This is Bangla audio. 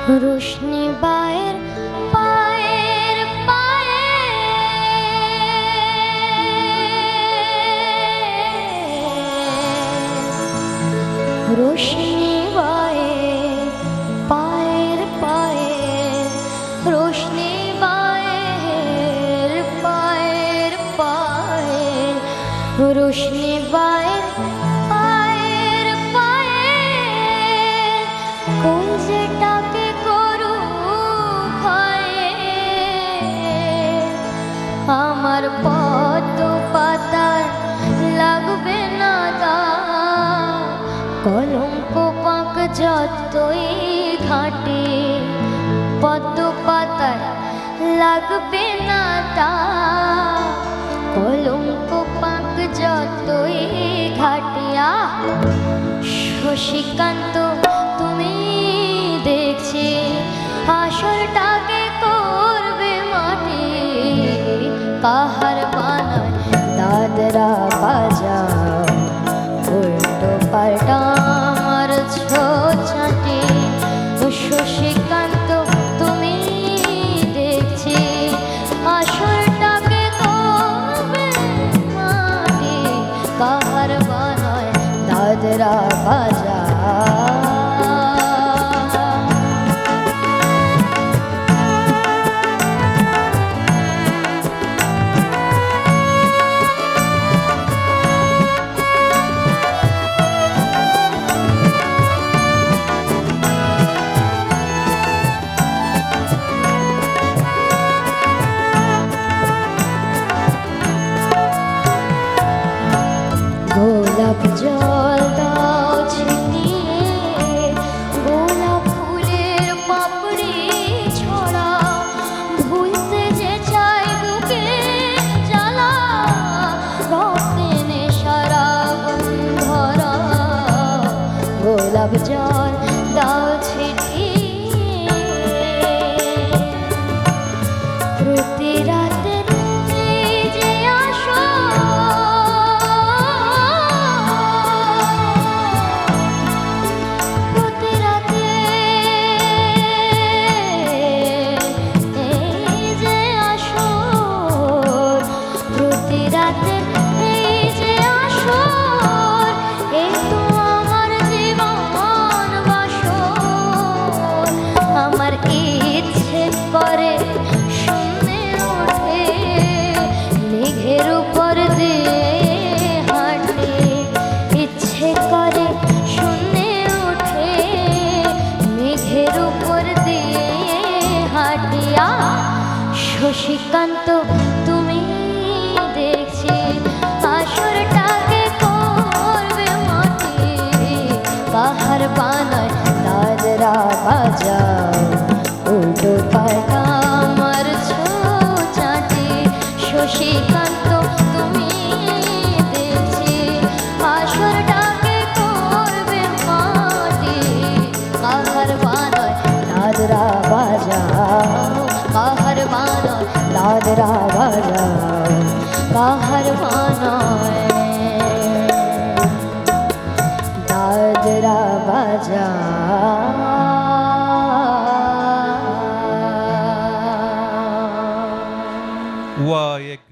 रोशनी बाहर पाएर पाए रोशनी बाहर पाएर पाए रोशनी बाहर पाएर पाए रोशनी बाहर पाएर पाए कोई जेटाके আমার পদ্ম পাতার লাগবে না দা কলঙ্ক পাক যতই ঘাটে পদ্ম পাতার লাগবে না দা কলঙ্ক পাক যতই ঘাটিয়া শশীকান্ত তুমি দেখছি আসলটাকে করবে মাটি কাহার বানায় দাদরা বাজাও উল্টো পাল্টা মারছো ছাঁটে শশীকান্ত তুমি দেখছি আসলটাকে করবে মাটি কাহার বানায় দাদরা বাজাও গোলাপ জল দাও ছিটিয়ে গোলাপ ফুলের পাপড়ি ছড়াও ভুলতে যে চাই বুকে জ্বালা রক্তে নেশারা ধরা গোলাপ জল দাও ছিটিয়ে প্রতি রাতে শশীকান্ত তুমি দেখছি আসরটাকে করবে মাটি কাহার বানায় দাদরা বাজাও উল্টো পাল্টা মারছো চাটি শশীকান্ত তুমি দেখছি আসরটাকে করবে মাটি কাহার বানায় দাদরা বাজাও কাহার বানায় দাদরা বাজাও কাহার বানায়